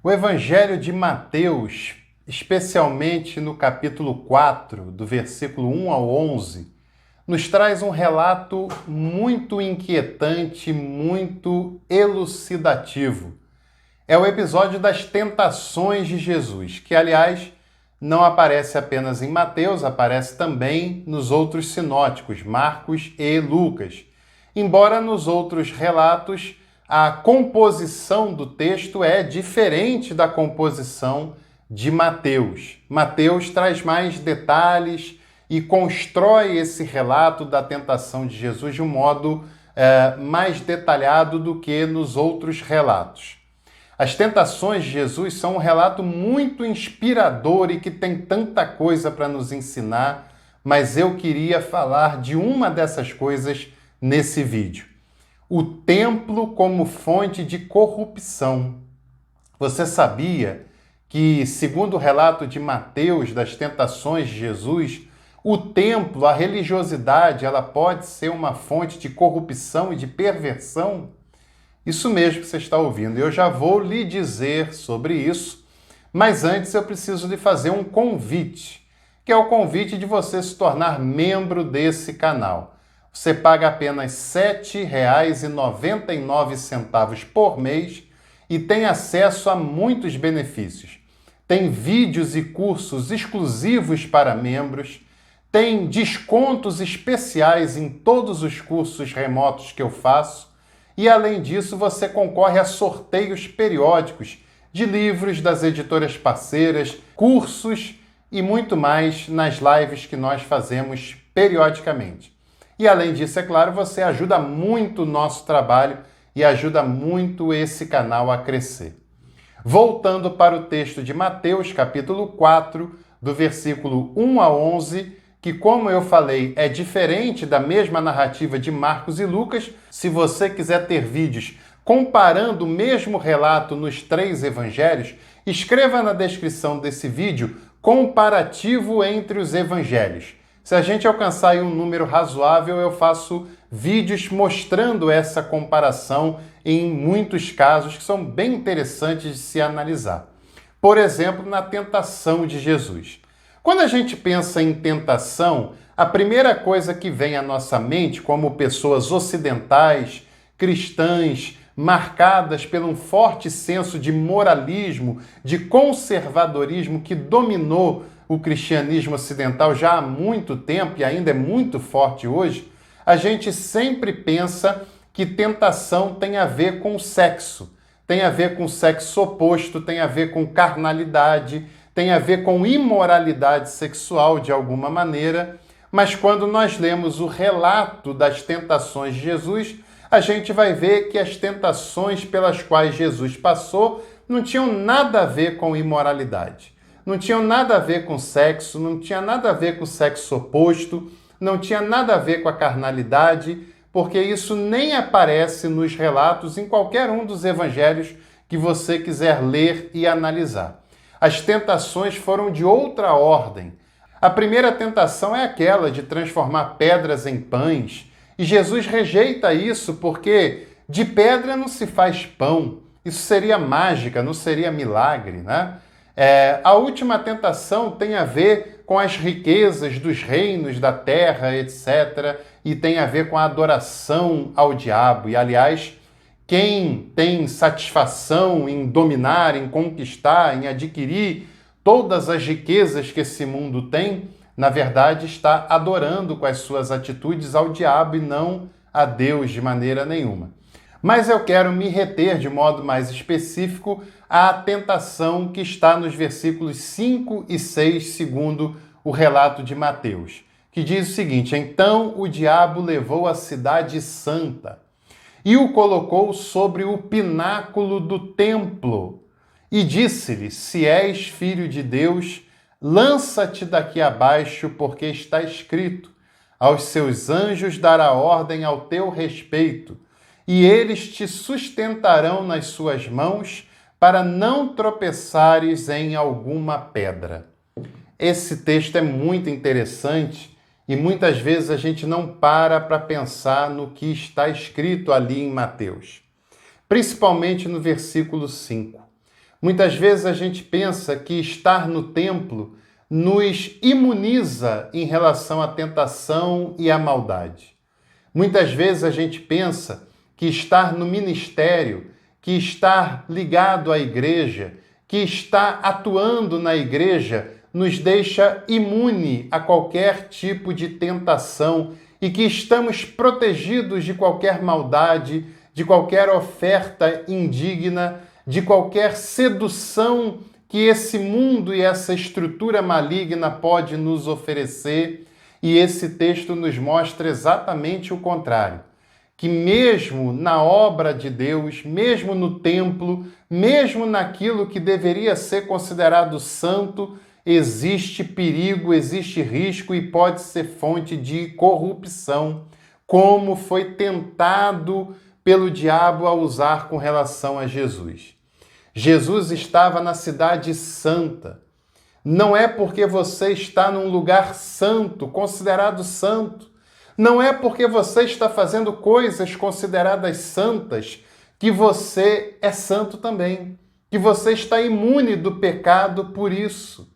O Evangelho de Mateus, especialmente no capítulo 4, do versículo 1 ao 11, nos traz um relato muito inquietante, muito elucidativo. É o episódio das tentações de Jesus, que, aliás, não aparece apenas em Mateus, aparece também nos outros sinóticos, Marcos e Lucas. Embora nos outros relatos a composição do texto é diferente da composição de Mateus. Mateus traz mais detalhes e constrói esse relato da tentação de Jesus de um modo mais detalhado do que nos outros relatos. As tentações de Jesus são um relato muito inspirador e que tem tanta coisa para nos ensinar, mas eu queria falar de uma dessas coisas nesse vídeo. O templo como fonte de corrupção. Você sabia que, segundo o relato de Mateus das tentações de Jesus, o templo, a religiosidade, ela pode ser uma fonte de corrupção e de perversão? Isso mesmo que você está ouvindo. Eu já vou lhe dizer sobre isso, mas antes eu preciso lhe fazer um convite, que é o convite de você se tornar membro desse canal. Você paga apenas R$ 7,99 por mês e tem acesso a muitos benefícios. Tem vídeos e cursos exclusivos para membros, tem descontos especiais em todos os cursos remotos que eu faço e, além disso, você concorre a sorteios periódicos de livros das editoras parceiras, cursos e muito mais nas lives que nós fazemos periodicamente. E, além disso, é claro, você ajuda muito o nosso trabalho e ajuda muito esse canal a crescer. Voltando para o texto de Mateus, capítulo 4, do versículo 1 a 11, que, como eu falei, é diferente da mesma narrativa de Marcos e Lucas. Se você quiser ter vídeos comparando o mesmo relato nos três evangelhos, escreva na descrição desse vídeo comparativo entre os evangelhos. Se a gente alcançar aí um número razoável, eu faço vídeos mostrando essa comparação em muitos casos que são bem interessantes de se analisar. Por exemplo, na tentação de Jesus. Quando a gente pensa em tentação, a primeira coisa que vem à nossa mente, como pessoas ocidentais, cristãs, marcadas por um forte senso de moralismo, de conservadorismo que dominou o cristianismo ocidental já há muito tempo e ainda é muito forte hoje, a gente sempre pensa que tentação tem a ver com sexo, tem a ver com sexo oposto, tem a ver com carnalidade, tem a ver com imoralidade sexual de alguma maneira, mas quando nós lemos o relato das tentações de Jesus, a gente vai ver que as tentações pelas quais Jesus passou não tinham nada a ver com imoralidade. Não tinham nada a ver com sexo, não tinha nada a ver com sexo oposto, não tinha nada a ver com a carnalidade, porque isso nem aparece nos relatos em qualquer um dos evangelhos que você quiser ler e analisar. As tentações foram de outra ordem. A primeira tentação é aquela de transformar pedras em pães, e Jesus rejeita isso porque de pedra não se faz pão. Isso seria mágica, não seria milagre, né? A última tentação tem a ver com as riquezas dos reinos da terra, etc. E tem a ver com a adoração ao diabo. E, aliás, quem tem satisfação em dominar, em conquistar, em adquirir todas as riquezas que esse mundo tem, na verdade está adorando com as suas atitudes ao diabo e não a Deus de maneira nenhuma. Mas eu quero me reter de modo mais específico à tentação que está nos versículos 5 e 6, segundo o relato de Mateus, que diz o seguinte: então o diabo levou a cidade santa e o colocou sobre o pináculo do templo e disse-lhe: se és filho de Deus, lança-te daqui abaixo, porque está escrito: aos seus anjos dará ordem ao teu respeito, e eles te sustentarão nas suas mãos, para não tropeçares em alguma pedra. Esse texto é muito interessante e muitas vezes a gente não para pensar no que está escrito ali em Mateus, principalmente no versículo 5. Muitas vezes a gente pensa que estar no templo nos imuniza em relação à tentação e à maldade. Muitas vezes a gente pensa que estar no ministério, que estar ligado à igreja, que estar atuando na igreja, nos deixa imune a qualquer tipo de tentação e que estamos protegidos de qualquer maldade, de qualquer oferta indigna, de qualquer sedução que esse mundo e essa estrutura maligna pode nos oferecer. E esse texto nos mostra exatamente o contrário. Que mesmo na obra de Deus, mesmo no templo, mesmo naquilo que deveria ser considerado santo, existe perigo, existe risco e pode ser fonte de corrupção, como foi tentado pelo diabo a usar com relação a Jesus. Jesus estava na cidade santa. Não é porque você está num lugar santo, considerado santo, não é porque você está fazendo coisas consideradas santas que você é santo também, que você está imune do pecado por isso.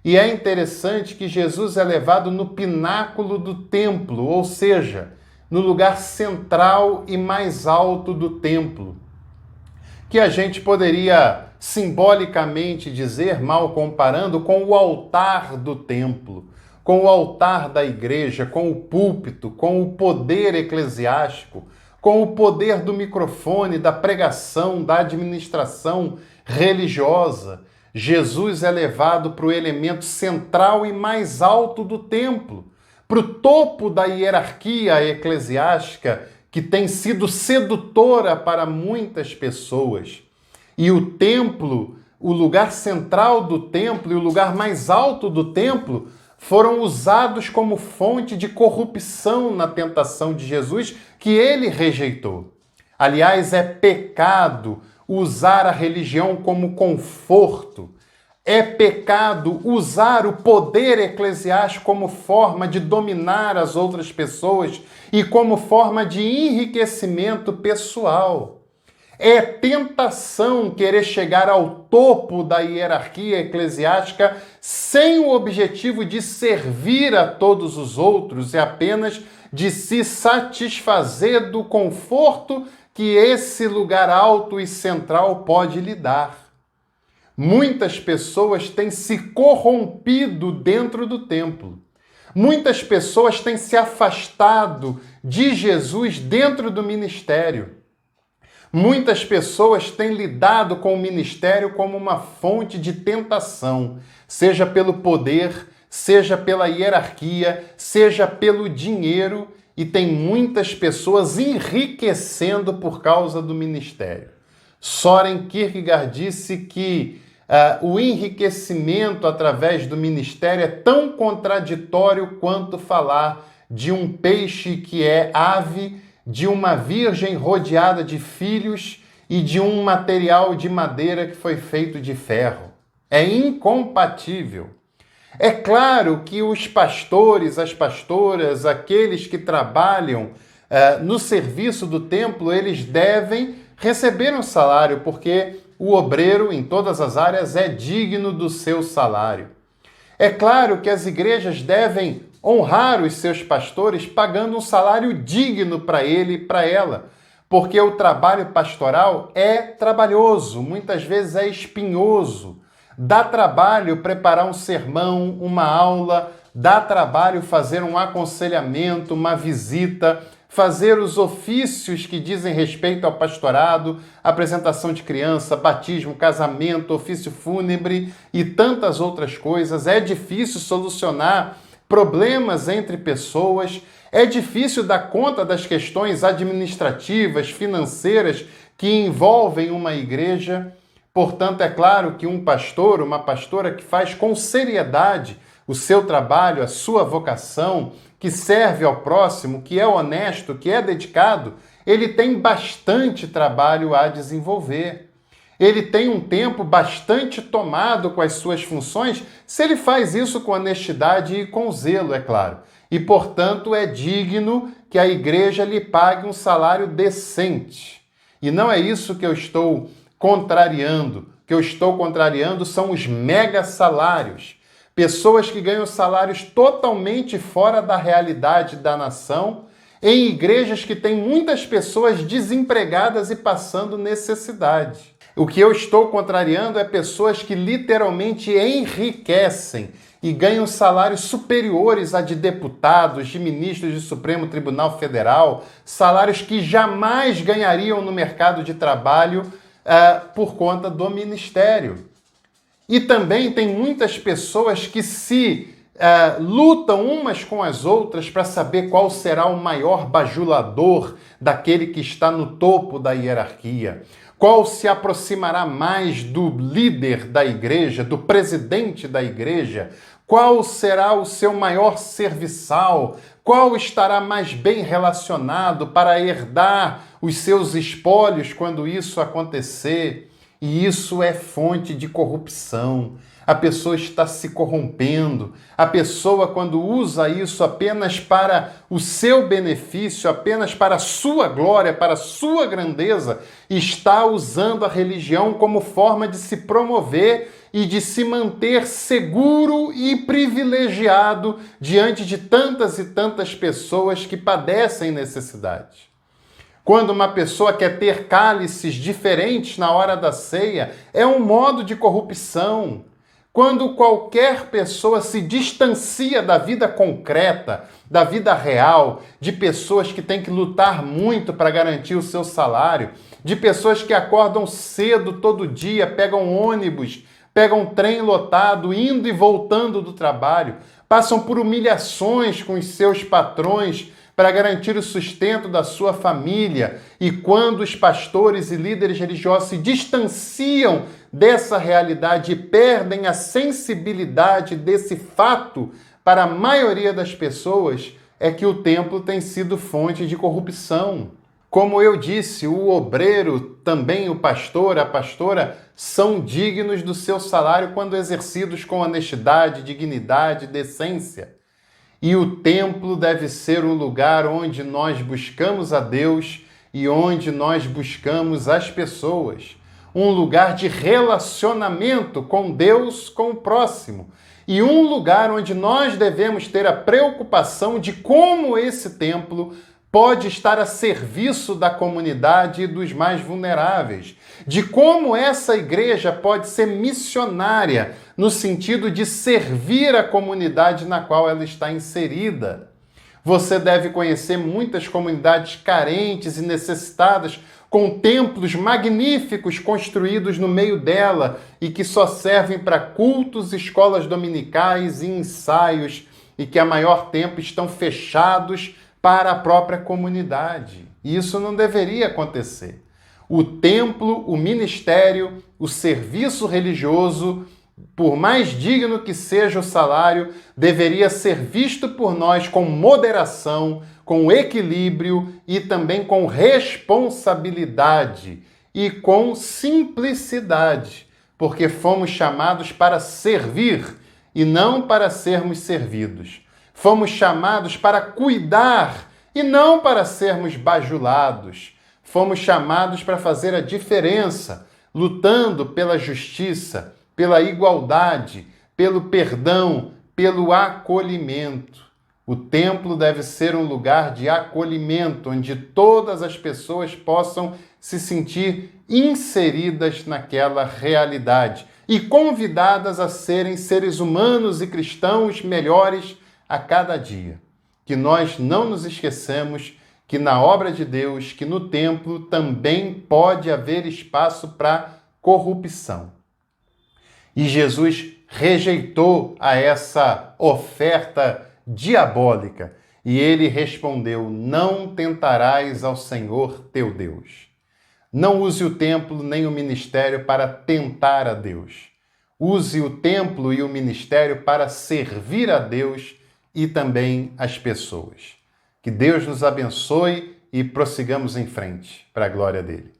E é interessante que Jesus é levado no pináculo do templo, ou seja, no lugar central e mais alto do templo, que a gente poderia simbolicamente dizer, mal comparando, com o altar do templo, com o altar da igreja, com o púlpito, com o poder eclesiástico, com o poder do microfone, da pregação, da administração religiosa. Jesus é levado para o elemento central e mais alto do templo, para o topo da hierarquia eclesiástica que tem sido sedutora para muitas pessoas. E o templo, o lugar central do templo e o lugar mais alto do templo foram usados como fonte de corrupção na tentação de Jesus, que ele rejeitou. Aliás, é pecado usar a religião como conforto. É pecado usar o poder eclesiástico como forma de dominar as outras pessoas e como forma de enriquecimento pessoal. É tentação querer chegar ao topo da hierarquia eclesiástica sem o objetivo de servir a todos os outros e apenas de se satisfazer do conforto que esse lugar alto e central pode lhe dar. Muitas pessoas têm se corrompido dentro do templo. Muitas pessoas têm se afastado de Jesus dentro do ministério. Muitas pessoas têm lidado com o ministério como uma fonte de tentação, seja pelo poder, seja pela hierarquia, seja pelo dinheiro, e tem muitas pessoas enriquecendo por causa do ministério. Soren Kierkegaard disse que o enriquecimento através do ministério é tão contraditório quanto falar de um peixe que é ave, de uma virgem rodeada de filhos e de um material de madeira que foi feito de ferro. É incompatível. É claro que os pastores, as pastoras, aqueles que trabalham no serviço do templo, eles devem receber um salário, porque o obreiro, em todas as áreas, é digno do seu salário. É claro que as igrejas devem honrar os seus pastores pagando um salário digno para ele e para ela, porque o trabalho pastoral é trabalhoso, muitas vezes é espinhoso. Dá trabalho preparar um sermão, uma aula, dá trabalho fazer um aconselhamento, uma visita, fazer os ofícios que dizem respeito ao pastorado, apresentação de criança, batismo, casamento, ofício fúnebre e tantas outras coisas. É difícil solucionar problemas entre pessoas, é difícil dar conta das questões administrativas, financeiras que envolvem uma igreja. Portanto, é claro que um pastor, uma pastora que faz com seriedade o seu trabalho, a sua vocação, que serve ao próximo, que é honesto, que é dedicado, ele tem bastante trabalho a desenvolver. Ele tem um tempo bastante tomado com as suas funções, se ele faz isso com honestidade e com zelo, é claro. E, portanto, é digno que a igreja lhe pague um salário decente. E não é isso que eu estou contrariando. que eu estou contrariando são os mega salários. Pessoas que ganham salários totalmente fora da realidade da nação, em igrejas que têm muitas pessoas desempregadas e passando necessidade. O que eu estou contrariando é pessoas que literalmente enriquecem e ganham salários superiores a de deputados, de ministros do Supremo Tribunal Federal, salários que jamais ganhariam no mercado de trabalho por conta do ministério. E também tem muitas pessoas que se lutam umas com as outras para saber qual será o maior bajulador daquele que está no topo da hierarquia. Qual se aproximará mais do líder da igreja, do presidente da igreja? Qual será o seu maior serviçal? Qual estará mais bem relacionado para herdar os seus espólios quando isso acontecer? E isso é fonte de corrupção. A pessoa está se corrompendo. A pessoa, quando usa isso apenas para o seu benefício, apenas para a sua glória, para a sua grandeza, está usando a religião como forma de se promover e de se manter seguro e privilegiado diante de tantas e tantas pessoas que padecem necessidade. Quando uma pessoa quer ter cálices diferentes na hora da ceia, é um modo de corrupção. Quando qualquer pessoa se distancia da vida concreta, da vida real, de pessoas que têm que lutar muito para garantir o seu salário, de pessoas que acordam cedo todo dia, pegam ônibus, pegam trem lotado, indo e voltando do trabalho, passam por humilhações com os seus patrões para garantir o sustento da sua família. E quando os pastores e líderes religiosos se distanciam dessa realidade e perdem a sensibilidade desse fato, para a maioria das pessoas, é que o templo tem sido fonte de corrupção. Como eu disse, o obreiro, também o pastor, a pastora, são dignos do seu salário quando exercidos com honestidade, dignidade, decência. E o templo deve ser um lugar onde nós buscamos a Deus e onde nós buscamos as pessoas. Um lugar de relacionamento com Deus, com o próximo. E um lugar onde nós devemos ter a preocupação de como esse templo pode estar a serviço da comunidade e dos mais vulneráveis, de como essa igreja pode ser missionária no sentido de servir a comunidade na qual ela está inserida. Você deve conhecer muitas comunidades carentes e necessitadas, com templos magníficos construídos no meio dela e que só servem para cultos, escolas dominicais e ensaios, e que a maior tempo estão fechados para a própria comunidade. E isso não deveria acontecer. O templo, o ministério, o serviço religioso, por mais digno que seja o salário, deveria ser visto por nós com moderação, com equilíbrio e também com responsabilidade e com simplicidade, porque fomos chamados para servir e não para sermos servidos. Fomos chamados para cuidar e não para sermos bajulados. Fomos chamados para fazer a diferença, lutando pela justiça, pela igualdade, pelo perdão, pelo acolhimento. O templo deve ser um lugar de acolhimento, onde todas as pessoas possam se sentir inseridas naquela realidade e convidadas a serem seres humanos e cristãos melhores a cada dia. Que nós não nos esqueçamos que na obra de Deus, que no templo também pode haver espaço para corrupção. E Jesus rejeitou a essa oferta diabólica e ele respondeu: não tentarás ao Senhor teu Deus. Não use o templo nem o ministério para tentar a Deus. Use o templo e o ministério para servir a Deus e também as pessoas. Que Deus nos abençoe e prossigamos em frente, para a glória dele.